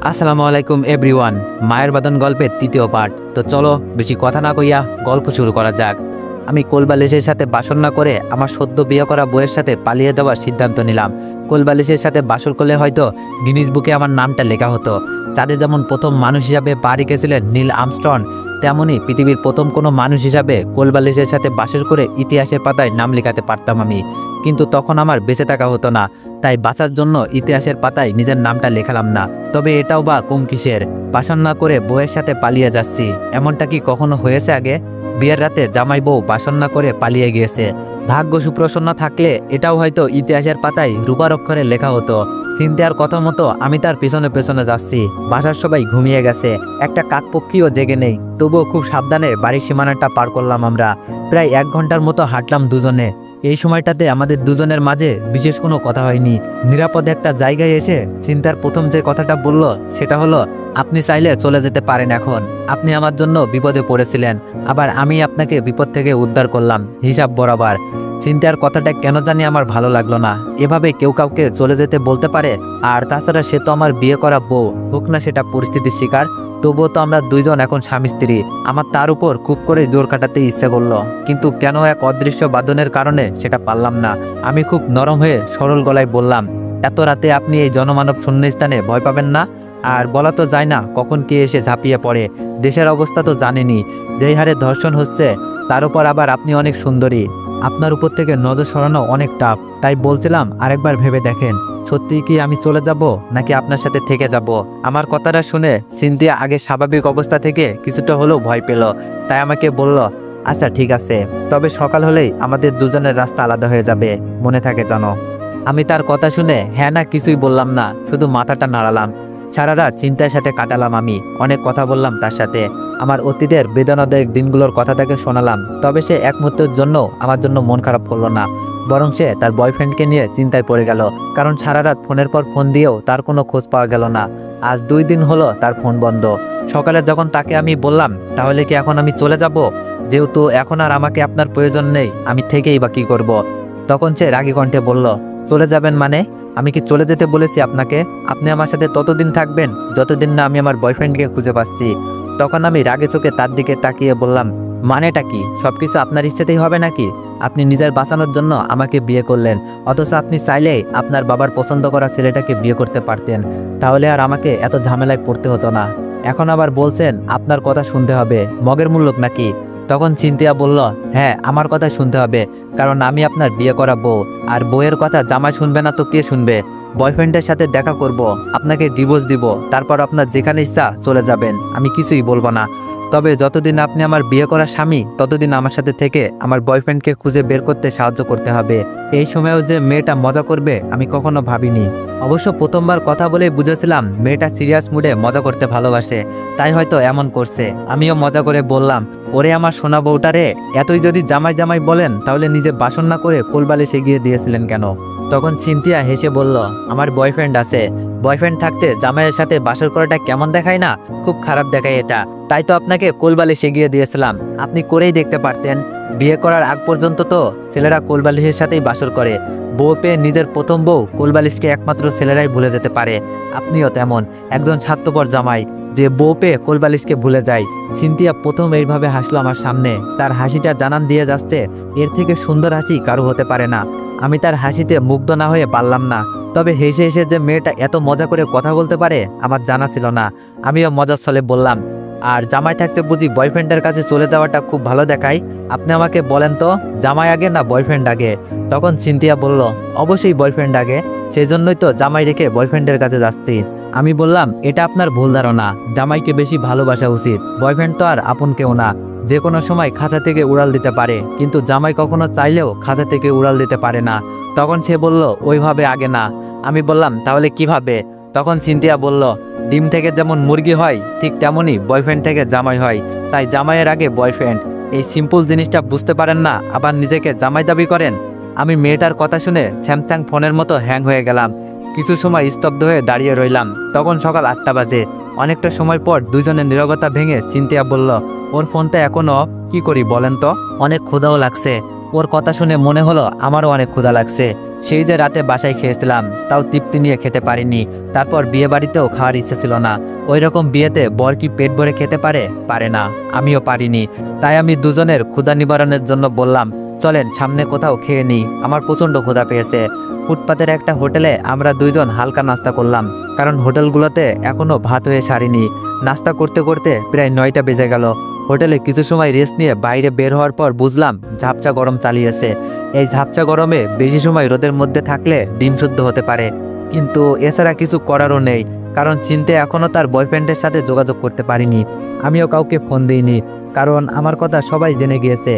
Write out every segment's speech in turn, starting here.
আসসালামু আলাইকুম এভরিওয়ান। মায়ের বাদন গল্পের তৃতীয় পার্ট। তো চলো বেশি কথা না কইয়া গল্প শুরু করা যাক। আমি কোলবালিশের সাথে বাসর না করে আমার সদ্য বিয়ে করা বউয়ের সাথে পালিয়ে যাওয়ার সিদ্ধান্ত নিলাম। কোলবালিশের সাথে বাসর করলে হয়তো গিনিস বুকে আমার নামটা লেখা হতো। চাঁদে যেমন প্রথম মানুষ হিসাবে পা রেখেছিলেন নীল আর্মস্ট্রং, তেমনই পৃথিবীর প্রথম কোনো মানুষ হিসাবে কোলবালিশের সাথে বাসর করে ইতিহাসের পাতায় নাম লেখাতে পারতাম আমি। কিন্তু তখন আমার বেঁচে থাকা হতো না, তাই বাঁচার জন্য ইতিহাসের পাতায় নিজের নামটা লেখালাম না। তবে এটাও বা কম কিসের, বাসন না করে বউয়ের সাথে পালিয়ে যাচ্ছি, এমনটা কি কখনো হয়েছে আগে? বিয়ের রাতে জামাই বউ বাসন না করে পালিয়ে গিয়েছে। ভাগ্য সুপ্রসন্ন থাকলে এটাও হয়তো ইতিহাসের পাতায় রূপার অক্ষরে লেখা হতো। সিনথিয়ার কথা মতো আমি তার পেছনে পেছনে যাচ্ছি। বাসার সবাই ঘুমিয়ে গেছে, একটা কাকপক্ষীও জেগে নেই। তবুও খুব সাবধানে বাড়ির সীমানাটা পার করলাম আমরা। প্রায় 1 ঘন্টার মতো হাঁটলাম দুজনে। এই সময়টাতে আমাদের দুজনের মাঝে বিশেষ কোনো কথা হয়নি। নিরাপদ একটা জায়গায় এসে চিন্তার প্রথম যে কথাটা বলল সেটা হলো, আপনি চাইলে চলে যেতে পারেন এখন। আপনি আমার জন্য বিপদে পড়েছিলেন, আবার আমি আপনাকে বিপদ থেকে উদ্ধার করলাম হিসাব বরাবর। চিন্তার কথাটা কেন জানি আমার ভালো লাগলো না। এভাবে কেউ কাউকে চলে যেতে বলতে পারে? আর তাছাড়া সে তো আমার বিয়ে করা বউ, হোক না সেটা পরিস্থিতির শিকার, তবুও তো আমরা দুইজন এখন স্বামী স্ত্রী। আমার তার উপর খুব করে জোর কাটাতে ইচ্ছে করলো, কিন্তু কেন এক অদৃশ্য বাঁধনের কারণে সেটা পারলাম না। আমি খুব নরম হয়ে সরল গলায় বললাম, এত রাতে আপনি এই জনমানব শূন্য স্থানে ভয় পাবেন না? আর বলা তো যায় না কখন কে এসে ঝাঁপিয়ে পড়ে। দেশের অবস্থা তো জানেনি, যেই হারে ধর্ষণ হচ্ছে, তার উপর আবার আপনি অনেক সুন্দরী। আপনার উপর থেকে নজর সরানো অনেক টাফ। তাই বলছিলাম আরেকবার ভেবে দেখেন, সত্যি কি আমি চলে যাব নাকি আপনার সাথে থেকে যাব? আমার কথাটা শুনে সিনথিয়া আগে স্বাভাবিক অবস্থা থেকে কিছুটা হলেও ভয় পেল। তাই আমাকে বলল, আচ্ছা ঠিক আছে, তবে সকাল হলেই আমাদের দুজনের রাস্তা আলাদা হয়ে যাবে, মনে থাকে জানো। আমি তার কথা শুনে হ্যাঁ না কিছুই বললাম না, শুধু মাথাটা নাড়ালাম। সারা রাত চিন্তার সাথে কাটালাম আমি, অনেক কথা বললাম তার সাথে। আমার অতীতের বেদনাদায়ক দিনগুলোর কথা তাকে শোনালাম। তবে সে এক মুহূর্তের জন্য আমার জন্য মন খারাপ করলো না, বরং সে তার বয়ফ্রেন্ডকে নিয়ে চিন্তায় পড়ে গেল। কারণ সারা রাত ফোনের পর ফোন দিয়েও তার কোনো খোঁজ পাওয়া গেল না। আজ 2 দিন হলো তার ফোন বন্ধ। সকালে যখন তাকে আমি বললাম, তাহলে কি এখন আমি চলে যাব? যেহেতু এখন আর আমাকে আপনার প্রয়োজন নেই, আমি থেকেই বা কী করব? তখন সে রাগী কণ্ঠে বলল, চলে যাবেন মানে? আমি কি চলে যেতে বলেছি আপনাকে? আপনি আমার সাথে ততদিন থাকবেন যতদিন না আমি আমার বয়ফ্রেন্ডকে খুঁজে পাচ্ছি। তখন আমি রাগে চোখে তার দিকে তাকিয়ে বললাম, মানেটা কি? সবকিছু আপনার ইচ্ছেতেই হবে নাকি? আপনি নিজের বাঁচানোর জন্য আমাকে বিয়ে করলেন, অথচ আপনি চাইলেই আপনার বাবার পছন্দ করা ছেলেটাকে বিয়ে করতে পারতেন। তাহলে আর আমাকে এত ঝামেলায় পড়তে হতো না। এখন আবার বলছেন আপনার কথা শুনতে হবে, মগের মূল্যক নাকি? তখন চিন্তিয়া বলল, হ্যাঁ আমার কথা শুনতে হবে, কারণ আমি আপনার বিয়ে করা বউ। আর বউয়ের কথা জামাই শুনবে না তো কে শুনবে? বয়ফ্রেন্ডের সাথে দেখা করব, আপনাকে ডিভোর্স দিব, তারপর আপনার যেখানে ইচ্ছা চলে যাবেন, আমি কিছুই বলবো না। তবে যতদিন আপনি আমার বিয়ে করা স্বামী, ততদিন আমার সাথে থেকে আমার বয়ফ্রেন্ডকে খুঁজে বের করতে সাহায্য করতে হবে। এই সময়েও যে মেয়েটা মজা করবে আমি কখনো ভাবিনি। অবশ্য প্রথমবার কথা বলে বুঝেছিলাম মেয়েটা সিরিয়াস মুডে মজা করতে ভালোবাসে, তাই হয়তো এমন করছে। আমিও মজা করে বললাম, ওরে আমার সোনা বউটা রে, এতই যদি জামাই জামাই বলেন তাহলে নিজে বাসন না করে কোলবালিশে গিয়ে দিয়েছিলেন কেন? তখন চিন্তিয়া হেসে বলল, আমার বয়ফ্রেন্ড আছে। বয়ফ্রেন্ড থাকতে জামাইয়ের সাথে বাসর করাটা কেমন দেখায় না? খুব খারাপ দেখায় এটা। তাই তো আপনাকে কোলবালিশে গিয়ে দিয়েছিলাম, আপনি করেই দেখতে পারতেন। বিয়ে করার আগ পর্যন্ত তো ছেলেরা কোলবালিশের সাথেই বাসর করে। বউ পেয়ে নিজের প্রথম বউ কোলবালিশকে একমাত্র ছেলেরাই ভুলে যেতে পারে। আপনিও তেমন একজন স্বার্থপর জামাই, যে বউ পেয়ে কোলবালিশকে ভুলে যায়। চিন্তিয়া প্রথম এইভাবে হাসলো আমার সামনে। তার হাসিটা জানান দিয়ে যাচ্ছে এর থেকে সুন্দর হাসি কারো হতে পারে না। আমি তার হাসিতে মুগ্ধ না হয়ে পারলাম না। তবে হেসে হেসে যে মেয়েটা এত মজা করে কথা বলতে পারে আমার জানা ছিল না। আমিও মজার ছলে বললাম, আর জামাই থাকতে বুঝি বয়ফ্রেন্ডের কাছে চলে যাওয়াটা খুব ভালো দেখায়? আপনি আমাকে বলেন তো, জামাই আগে না বয়ফ্রেন্ড আগে? তখন চিন্তিয়া বলল, অবশ্যই বয়ফ্রেন্ড আগে, সেই জন্যই তো জামাই রেখে বয়ফ্রেন্ডের কাছে যাচ্ছি। আমি বললাম, এটা আপনার ভুল ধারণা, জামাইকে বেশি ভালোবাসা উচিত। বয়ফ্রেন্ড তো আর আপন কেউ না, যে কোনো সময় খাঁচা থেকে উড়াল দিতে পারে, কিন্তু জামাই কখনো চাইলেও খাঁচা থেকে উড়াল দিতে পারে না। তখন সে বলল, ওইভাবে আগে না। আমি বললাম, তাহলে কিভাবে? তখন চিন্তিয়া বলল, ডিম থেকে যেমন মুরগি হয় ঠিক তেমনই বয়ফ্রেন্ড থেকে জামাই হয়, তাই জামাইয়ের আগে বয়ফ্রেন্ড। এই সিম্পল জিনিসটা বুঝতে পারেন না, আবার নিজেকে জামাই দাবি করেন। আমি মেয়েটার কথা শুনে স্যামসাং ফোনের মতো হ্যাং হয়ে গেলাম। কিছু সময় স্তব্ধ হয়ে দাঁড়িয়ে রইলাম। তখন সকাল 8টা বাজে। অনেকটা সময় পর দুজনের নীরবতা ভেঙে চিন্তিয়া বলল, ওর ফোনটা এখনো কি করি বলেন তো? অনেক ক্ষুধাও লাগছে। ওর কথা শুনে মনে হলো আমারও অনেক ক্ষুধা লাগছে। সেই যে রাতে বাসায় খেয়েছিলাম, তাও তৃপ্তি নিয়ে খেতে পারিনি। তারপর বিয়ে বাড়িতেও খাওয়ার ইচ্ছে ছিল না। ওই রকম বিয়েতে বর কি পেট ভরে খেতে পারে? পারে না, আমিও পারিনি। তাই আমি দুজনের ক্ষুধা নিবারণের জন্য বললাম, চলেন সামনে কোথাও খেয়ে নিই, আমার প্রচণ্ড ক্ষুধা পেয়েছে। ফুটপাতের একটা হোটেলে আমরা দুইজন হালকা নাস্তা করলাম, কারণ হোটেলগুলোতে এখনও ভাত হয়ে সারিনি। নাস্তা করতে করতে প্রায় 9টা বেজে গেল। হোটেলে কিছু সময় রেস্ট নিয়ে বাইরে বের হওয়ার পর বুঝলাম ঝাপচা গরম চালিয়েছে। এই ঝাপচা গরমে বেশি সময় রোদের মধ্যে থাকলে ডিম শুদ্ধ হতে পারে, কিন্তু এছাড়া কিছু করারও নেই, কারণ চিনতে এখনও তার বয়ফ্রেন্ডের সাথে যোগাযোগ করতে পারিনি। আমিও কাউকে ফোন দিইনি, কারণ আমার কথা সবাই জেনে গিয়েছে।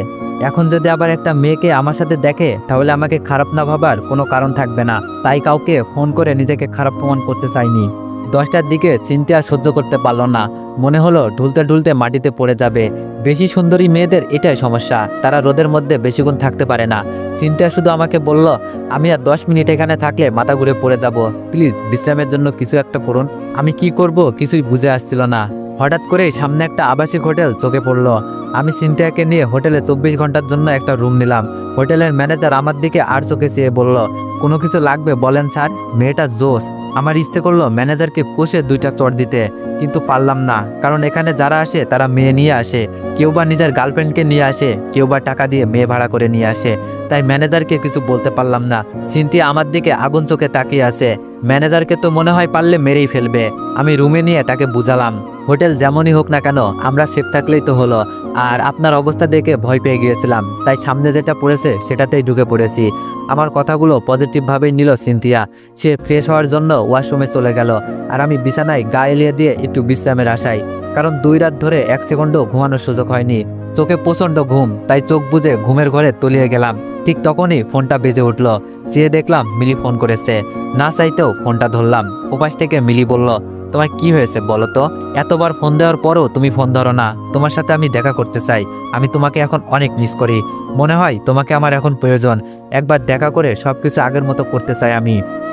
এখন যদি আবার একটা মেয়েকে আমার সাথে দেখে, তাহলে আমাকে খারাপ না ভাবার কোনো কারণ থাকবে না। তাই কাউকে ফোন করে নিজেকে খারাপ প্রমাণ করতে চাইনি। 10টার দিকে চিনতে আর সহ্য করতে পারলো না, মনে হলো ঢুলতে ঢুলতে মাটিতে পড়ে যাবে। বেশি সুন্দরী মেয়েদের এটাই সমস্যা, তারা রোদের মধ্যে বেশিক্ষণ থাকতে পারে না। চিন্তা শুধু আমাকে বলল, আমি আর 10 মিনিট এখানে থাকলে মাথা ঘুরে পড়ে যাব, প্লিজ বিশ্রামের জন্য কিছু একটা করুন। আমি কি করব কিছুই বুঝে আসছিল না। হঠাৎ করেই সামনে একটা আবাসিক হোটেল চোখে পড়লো। আমি চিন্তাকে নিয়ে হোটেলে 24 ঘন্টার জন্য একটা রুম নিলাম। হোটেলের ম্যানেজার আমার দিকে আর চোখে চেয়ে বলল, কোনো কিছু লাগবে বলেন স্যার। মেয়েটা জোশ। আমার ইচ্ছে করলো ম্যানেজারকে কষে 2টা চড় দিতে, কিন্তু পারলাম না, কারণ এখানে যারা আসে তারা মেয়ে নিয়ে আসে। কেউ বা নিজের গার্লফ্রেন্ডকে নিয়ে আসে, কেউ বা টাকা দিয়ে মেয়ে ভাড়া করে নিয়ে আসে। তাই ম্যানেজারকে কিছু বলতে পারলাম না। সিনথিয়া আমার দিকে আগুন চোখে তাকিয়ে আছে। ম্যানেজারকে তো মনে হয় পারলে মেরেই ফেলবে। আমি রুমে নিয়ে তাকে বুঝালাম, হোটেল যেমনই হোক না কেন আমরা সেফ থাকলেই তো হলো। আর আপনার অবস্থা দেখে ভয় পেয়ে গিয়েছিলাম, তাই সামনে যেটা পড়েছে সেটাতেই ঢুকে পড়েছি। আমার কথাগুলো পজিটিভভাবেই নিল সিনথিয়া। সে ফ্রেশ হওয়ার জন্য ওয়াশরুমে চলে গেল, আর আমি বিছানায় গা এলিয়ে দিয়ে একটু বিশ্রামের আশায়, কারণ 2 রাত ধরে 1 সেকেন্ডও ঘুমানোর সুযোগ হয়নি। চোখে প্রচণ্ড ঘুম, তাই চোখ বুজে ঘুমের ঘরে তলিয়ে গেলাম। ঠিক তখনই ফোনটা বেজে উঠল। চেয়ে দেখলাম মিলি ফোন করেছে। না চাইতেও ফোনটা ধরলাম। ওপাশ থেকে মিলি বলল, তোমার কি হয়েছে বলো তো? এতবার ফোন দেওয়ার পরও তুমি ফোন ধরো না। তোমার সাথে আমি দেখা করতে চাই। আমি তোমাকে এখন অনেক মিস করি। মনে হয় তোমাকে আমার এখন প্রয়োজন। একবার দেখা করে সবকিছু আগের মতো করতে চাই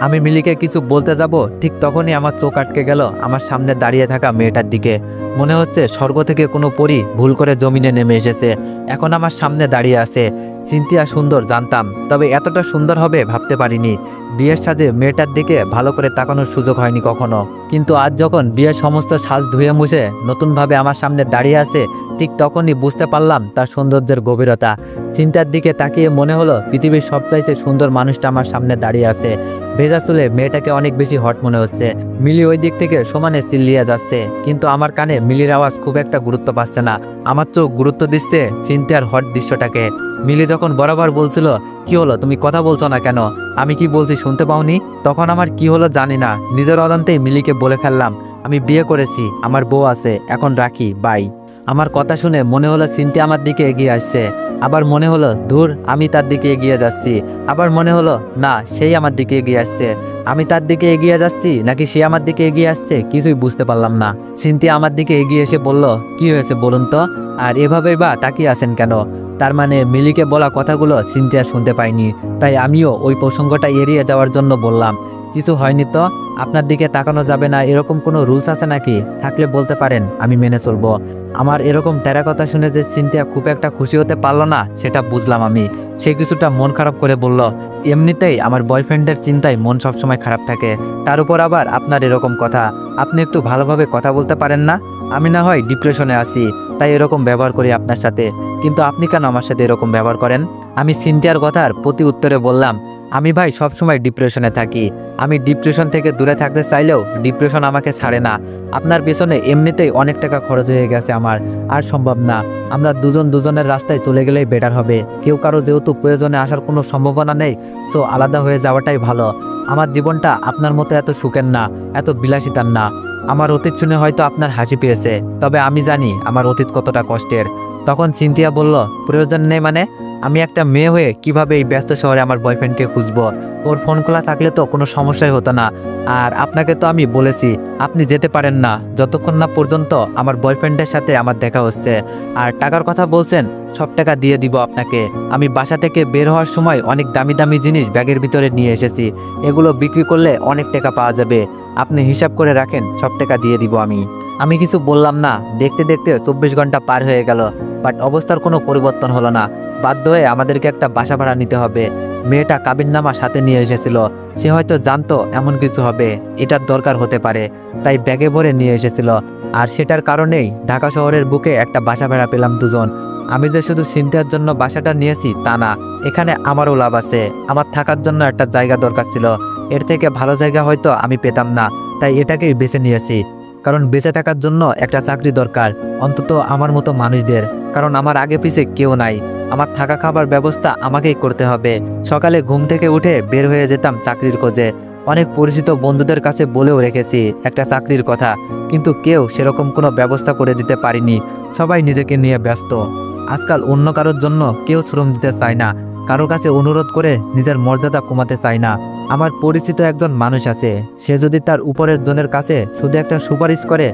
আমি মিলিকে কিছু বলতে যাব, ঠিক তখনই আমার চোখ আটকে গেল আমার সামনে দাঁড়িয়ে থাকা মেয়েটার দিকে। মনে হচ্ছে স্বর্গ থেকে কোনো পরী ভুল করে জমিনে নেমে এসেছে, এখন আমার সামনে দাঁড়িয়ে আছে। সিনথিয়া সুন্দর জানতাম, তবে এতটা সুন্দর হবে ভাবতে পারিনি। বিয়ের সাজে মেয়েটার দিকে ভালো করে তাকানোর সুযোগ হয়নি কখনো, কিন্তু আজ যখন বিয়ের সমস্ত সাজ ধুয়ে মুছে নতুনভাবে আমার সামনে দাঁড়িয়ে আছে, ঠিক তখনই বুঝতে পারলাম তার সৌন্দর্যের গভীরতা। চিন্তার দিকে তাকিয়ে মনে হলো পৃথিবীর সবচাইতে সুন্দর মানুষটা আমার সামনে দাঁড়িয়ে আছে। ভেজা চুলে মেয়েটাকে অনেক বেশি হট মনে হচ্ছে। মিলি ওই দিক থেকে সমানে চিল্লিয়ে যাচ্ছে, কিন্তু আমার কানে মিলির আওয়াজ খুব একটা গুরুত্ব পাচ্ছে না। আমার চোখ গুরুত্ব দিচ্ছে চিন্তার হট দৃশ্যটাকে। মিলি যখন বরাবর বলছিল, কি হলো তুমি কথা বলছো না কেন? আমি কি বলছি শুনতে পাওনি? তখন আমার কি হলো জানি না, নিজের অজান্তেই মিলিকে বলে ফেললাম, আমি বিয়ে করেছি, আমার বউ আছে, এখন রাখি, বাই। আমার কথা শুনে মনে হলো চিন্তা আমার দিকে এগিয়ে আসছে, আবার মনে হলো ধুর আমি তার দিকে এগিয়ে যাচ্ছি, আবার মনে হলো না সেই আমার দিকে এগিয়ে আসছে। আমি তার দিকে এগিয়ে যাচ্ছি নাকি সে আমার দিকে এগিয়ে আসছে কিছুই বুঝতে পারলাম না। চিন্তা আমার দিকে এগিয়ে এসে বলল, কি হয়েছে বলুন তো, আর এভাবেই বা তাকিয়ে আছেন কেন? তার মানে মিলিকে বলা কথাগুলো চিন্তা শুনতে পাইনি, তাই আমিও ওই প্রসঙ্গটা এড়িয়ে যাওয়ার জন্য বললাম, কিছু হয়নি তো, আপনার দিকে তাকানো যাবে না এরকম কোনো রুলস আছে নাকি? থাকলে বলতে পারেন, আমি মেনে চলবো। আমার এরকম টেরা কথা শুনে যে চিন্তা খুব একটা খুশি হতে পারলো না সেটা বুঝলাম আমি। সে কিছুটা মন খারাপ করে বলল, এমনিতেই আমার বয়ফ্রেন্ডের চিন্তায় মন সবসময় খারাপ থাকে, তার উপর আবার আপনার এরকম কথা। আপনি একটু ভালোভাবে কথা বলতে পারেন না? আমি না হয় ডিপ্রেশনে আছি, তাই এরকম ব্যবহার করি আপনার সাথে, কিন্তু আপনি কেন আমার সাথে এরকম ব্যবহার করেন? আমি চিন্তার কথার প্রতি উত্তরে বললাম, আমি ভাই সবসময় ডিপ্রেশনে থাকি। আমি ডিপ্রেশন থেকে দূরে থাকতে চাইলেও ডিপ্রেশন আমাকে ছাড়ে না। আপনার পেছনে এমনিতেই অনেক টাকা খরচ হয়ে গেছে আমার, আর সম্ভব না। আমরা দুজন দুজনের রাস্তায় চলে গেলেই বেটার হবে। কেউ কারো যেহেতু প্রয়োজনে আসার কোনো সম্ভাবনা নেই, সো আলাদা হয়ে যাওয়াটাই ভালো। আমার জীবনটা আপনার মতো এত সুখের না, এত বিলাসিতার না। আমার অতীত শুনে হয়তো আপনার হাসি পেয়েছে, তবে আমি জানি আমার অতীত কতটা কষ্টের। তখন চিন্তিয়া বলল, প্রয়োজন নেই মানে? আমি একটা মেয়ে হয়ে কিভাবে এই ব্যস্ত শহরে আমার বয়ফ্রেন্ডকে খুঁজবো? ওর ফোন খোলা থাকলে তো কোনো সমস্যাই হতো না। আর আপনাকে তো আমি বলেছি আপনি যেতে পারেন না যতক্ষণ না পর্যন্ত আমার বয়ফ্রেন্ডের সাথে আমার দেখা হচ্ছে। আর টাকার কথা বলছেন, সব টাকা দিয়ে দিব আপনাকে। আমি বাসা থেকে বের হওয়ার সময় অনেক দামি দামি জিনিস ব্যাগের ভিতরে নিয়ে এসেছি, এগুলো বিক্রি করলে অনেক টাকা পাওয়া যাবে। আপনি হিসাব করে রাখেন, সব টাকা দিয়ে দিব আমি কিছু বললাম না। দেখতে দেখতে 24 ঘন্টা পার হয়ে গেল, বাট অবস্থার কোনো পরিবর্তন হলো না। বাধ্য হয়ে আমাদেরকে একটা বাসা ভাড়া নিতে হবে। মেয়েটা কাবিননামা সাথে নিয়ে এসেছিল, সে হয়তো জানতো এমন কিছু হবে, এটার দরকার হতে পারে, তাই ব্যাগে ভরে নিয়ে এসেছিল। আর সেটার কারণেই ঢাকা শহরের বুকে একটা বাসা ভাড়া পেলাম দুজন। আমি যে শুধু সিনথিয়ার জন্য বাসাটা নিয়েছি তা না, এখানে আমারও লাভ আছে। আমার থাকার জন্য একটা জায়গা দরকার ছিল, এর থেকে ভালো জায়গা হয়তো আমি পেতাম না, তাই এটাকেই বেছে নিয়েছি। কারণ বেঁচে থাকার জন্য একটা চাকরি দরকার, অন্তত আমার মতো মানুষদের। কারণ আমার আগে পিছে কেউ নাই, আমার থাকা খাবার ব্যবস্থা আমাকেই করতে হবে। সকালে ঘুম থেকে উঠে বের হয়ে যেতাম চাকরির খোঁজে। অনেক পরিচিত বন্ধুদের কাছে বলেও রেখেছি একটা চাকরির কথা, কিন্তু কেউ সেরকম কোনো ব্যবস্থা করে দিতে পারিনি। সবাই নিজেকে নিয়ে ব্যস্ত। আজকাল অন্য কারোর জন্য কেউ শ্রম দিতে চায় না, কারোর কাছে অনুরোধ করে নিজের মর্যাদা কমাতে চায় না। আমার পরিচিত একজন মানুষ আছে, সে যদি তার উপরের জনের কাছে শুধু একটা সুপারিশ করে,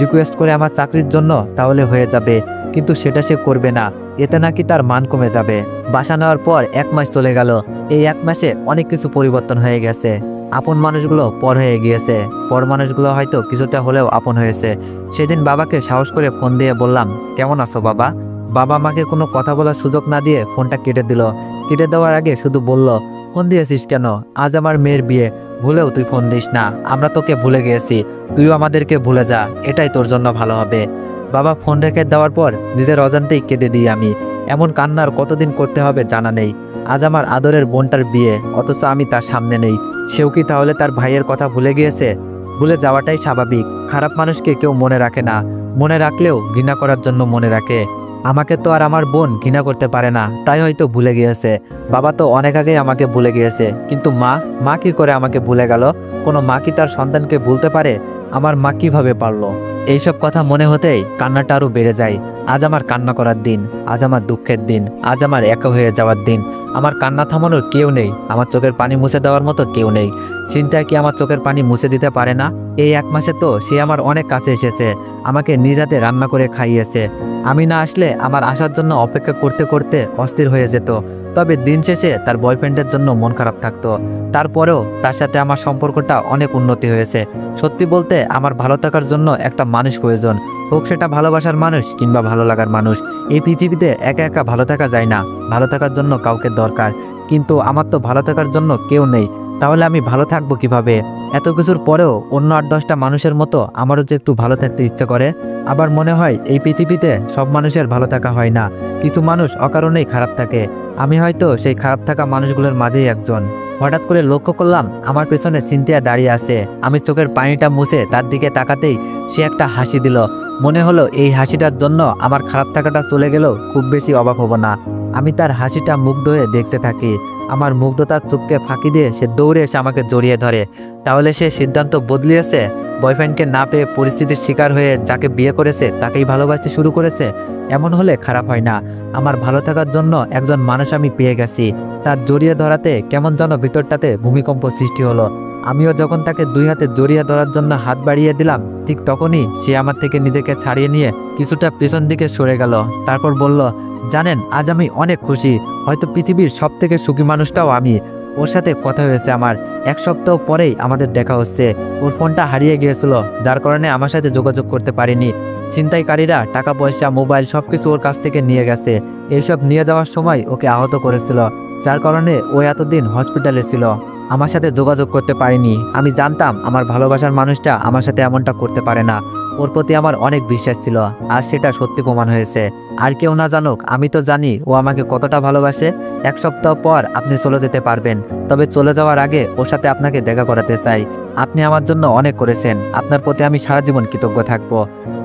রিকোয়েস্ট করে আমার চাকরির জন্য, তাহলে হয়ে যাবে। কিন্তু সেটা সে করবে না, এতে নাকি তার মান কমে যাবে। বাসা নেওয়ার পর 1 মাস চলে গেল। এই 1 মাসে অনেক কিছু পরিবর্তন হয়ে গেছে। আপন মানুষগুলো পর হয়ে গিয়েছে, পর মানুষগুলো হয়তো কিছুটা হলেও আপন হয়েছে। সেদিন বাবাকে সাহস করে ফোন দিয়ে বললাম, কেমন আছো বাবা? বাবা আমাকে কোনো কথা বলার সুযোগ না দিয়ে ফোনটা কেটে দিল। কেটে দেওয়ার আগে শুধু বলল, ফোন দিয়েছিস কেন? আজ আমার মেয়ের বিয়ে, ভুলেও তুই ফোন দিস না। আমরা তোকে ভুলে গিয়েছি, তুইও আমাদেরকে ভুলে যা, এটাই তোর জন্য ভালো হবে। বাবা ফোন রেখে দেওয়ার পর নিজের অজান্তেই কেঁদে দিই আমি। এমন কান্নার কতদিন করতে হবে জানা নেই। আজ আমার আদরের বোনটার বিয়ে, অথচ আমি তার সামনে নেই। সেও কি তাহলে তার ভাইয়ের কথা ভুলে গিয়েছে? ভুলে যাওয়াটাই স্বাভাবিক। খারাপ মানুষকে কেউ মনে রাখে না, মনে রাখলেও ঘৃণা করার জন্য মনে রাখে। আমাকে তো আর আমার বোন ঘৃণা করতে পারে না, তাই হয়তো ভুলে গিয়েছে। বাবা তো অনেক আগেই আমাকে ভুলে গিয়েছে, কিন্তু মা কি করে আমাকে ভুলে গেল? কোনো মা কি তার সন্তানকে ভুলতে পারে? আমার মা কিভাবে পারলো? এইসব কথা মনে হতেই কান্নাটা আরও বেড়ে যায়। আজ আমার কান্না করার দিন, আজ আমার দুঃখের দিন, আজ আমার একা হয়ে যাওয়ার দিন। আমার কান্না থামানোর কেউ নেই, আমার চোখের পানি মুছে দেওয়ার মতো কেউ নেই। চিন্তা কি আমার চোখের পানি মুছে দিতে পারে না? এই 1 মাসে তো সে আমার অনেক কাছে এসেছে, আমাকে নিজ হাতে রান্না করে খাইয়েছে। আমি না আসলে আমার আসার জন্য অপেক্ষা করতে করতে অস্থির হয়ে যেত। তবে দিন শেষে তার বয়ফ্রেন্ডের জন্য মন খারাপ থাকতো। তারপরেও তার সাথে আমার সম্পর্কটা অনেক উন্নতি হয়েছে। সত্যি বলতে আমার ভালো থাকার জন্য একটা মানুষ প্রয়োজন, হোক সেটা ভালোবাসার মানুষ কিংবা ভালো লাগার মানুষ। এই পৃথিবীতে একা একা ভালো থাকা যায় না, ভালো থাকার জন্য কাউকে দরকার। কিন্তু আমার তো ভালো থাকার জন্য কেউ নেই, তাহলে আমি ভালো থাকবো কিভাবে? এত কিছুর পরেও অন্য 8-10টা মানুষের মতো আমারও যে একটু ভালো থাকতে ইচ্ছে করে। আবার মনে হয় এই পৃথিবীতে সব মানুষের ভালো থাকা হয় না, কিছু মানুষ অকারণেই খারাপ থাকে। আমি হয়তো সেই খারাপ থাকা মানুষগুলোর মাঝেই একজন। হঠাৎ করে লক্ষ্য করলাম আমার পেছনে সিনথিয়া দাঁড়িয়ে আছে। আমি চোখের পানিটা মুছে তার দিকে তাকাতেই সে একটা হাসি দিল। মনে হলো এই হাসিটার জন্য আমার খারাপ থাকাটা চলে গেলেও খুব বেশি অবাক হব না। আমি তার হাসিটা মুগ্ধ হয়ে দেখতে থাকি। আমার মুগ্ধতার চোখকে ফাঁকি দিয়ে সে দৌড়ে এসে আমাকে জড়িয়ে ধরে। তাহলে সে সিদ্ধান্ত বদলিয়েছে, বয়ফ্রেন্ডকে না পেয়ে পরিস্থিতির শিকার হয়ে যাকে বিয়ে করেছে তাকেই ভালোবাসতে শুরু করেছে। এমন হলে খারাপ হয় না। আমার ভালো থাকার জন্য একজন মানুষ আমি পেয়ে গেছি। তার জড়িয়ে ধরাতে কেমন যেন ভিতরটাতে ভূমিকম্প সৃষ্টি হলো। আমিও যখন তাকে 2 হাতে জড়িয়ে ধরার জন্য হাত বাড়িয়ে দিলাম, ঠিক তখনই সে আমার থেকে নিজেকে ছাড়িয়ে নিয়ে কিছুটা পেছন দিকে সরে গেল। তারপর বলল, জানেন আজ আমি অনেক খুশি, হয়তো পৃথিবীর সবথেকে সুখী মানুষটাও আমি। ওর সাথে কথা হয়েছে আমার, 1 সপ্তাহ পরেই আমাদের দেখা হচ্ছে। ওর ফোনটা হারিয়ে গিয়েছিল, যার কারণে আমার সাথে যোগাযোগ করতে পারিনি। ছিনতাইকারীরা টাকা পয়সা মোবাইল সবকিছু ওর কাছ থেকে নিয়ে গেছে। এইসব নিয়ে যাওয়ার সময় ওকে আহত করেছিল, যার কারণে ও এতদিন হসপিটালে ছিল। আমার সাথে যোগাযোগ করতে পারিনি। আমি জানতাম আমার ভালোবাসার মানুষটা আমার সাথে এমনটা করতে পারে না। ওর প্রতি আমার অনেক বিশ্বাস ছিল, আজ সেটা সত্যি প্রমাণ হয়েছে। আর কেউ না জানুক, আমি তো জানি ও আমাকে কতটা ভালোবাসে। 1 সপ্তাহ পর আপনি চলে যেতে পারবেন, তবে চলে যাওয়ার আগে ওর সাথে আপনাকে দেখা করাতে চাই। আপনি আমার জন্য অনেক করেছেন, আপনার প্রতি আমি সারা জীবন কৃতজ্ঞ থাকবো।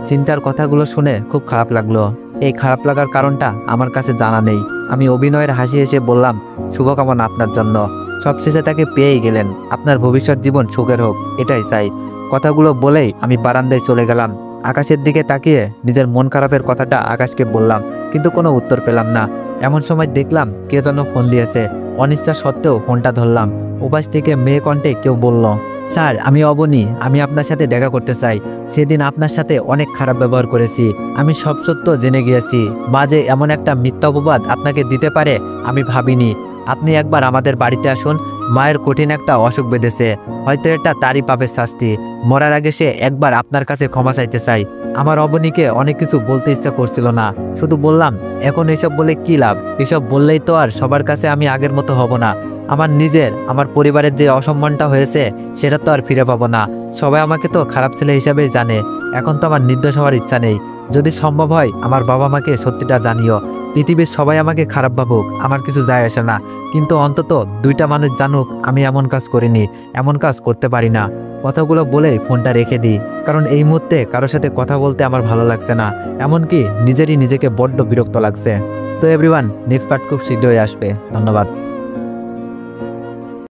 চিন্তার কথাগুলো শুনে খুব খারাপ লাগলো। এই খারাপ লাগার কারণটা আমার কাছে জানা নেই। আমি অভিনয়ের হাসি হেসে বললাম, শুভকামনা আপনার জন্য। সবশেষে তাকে পেয়েই গেলেন। আপনার ভবিষ্যৎ জীবন সুখের হোক, এটাই চাই। কথাগুলো বলেই আমি বারান্দায় চলে গেলাম। আকাশের দিকে তাকিয়ে নিজের মন খারাপের কথাটা আকাশকে বললাম, কিন্তু কোনো উত্তর পেলাম না। এমন সময় দেখলাম কে যেন ফোন দিয়েছে। অনিচ্ছা সত্ত্বেও ফোনটা ধরলাম। ওপাশ থেকে মেয়ে কণ্ঠে কেউ বলল, স্যার আমি অবনী, আমি আপনার সাথে দেখা করতে চাই। সেদিন আপনার সাথে অনেক খারাপ ব্যবহার করেছি, আমি সব সত্য জেনে গিয়েছি। মা যে এমন একটা মিথ্যা অপবাদ আপনাকে দিতে পারে আমি ভাবিনি। আপনি একবার আমাদের বাড়িতে আসুন। মায়ের কঠিন একটা অসুখ বেঁধেছে, হয়তো এটা তারই পাপের শাস্তি। মরার আগে সে একবার আপনার কাছে ক্ষমা চাইতে চাই। আমার অবনীকে অনেক কিছু বলতে ইচ্ছা করছিল না, শুধু বললাম এখন এসব বলে কি লাভ? এসব বললেই তো আর সবার কাছে আমি আগের মতো হব না। আমার পরিবারের যে অসম্মানটা হয়েছে সেটা তো আর ফিরে পাবো না। সবাই আমাকে তো খারাপ ছেলে হিসাবেই জানে। এখন তো আমার নির্দোষ হওয়ার ইচ্ছা নেই। যদি সম্ভব হয় আমার বাবা মাকে সত্যিটা জানিও। পৃথিবীর সবাই আমাকে খারাপ ভাবুক, আমার কিছু যায় আসে না, কিন্তু অন্তত দুইটা মানুষ জানুক আমি এমন কাজ করিনি, এমন কাজ করতে পারি না। কথাগুলো বলে ফোনটা রেখে দিই, কারণ এই মুহূর্তে কারোর সাথে কথা বলতে আমার ভালো লাগছে না, এমনকি নিজেকে বড্ড বিরক্ত লাগছে। তো এভরিওয়ান, নেক্সট পার্ট খুব শীঘ্রই আসবে। ধন্যবাদ।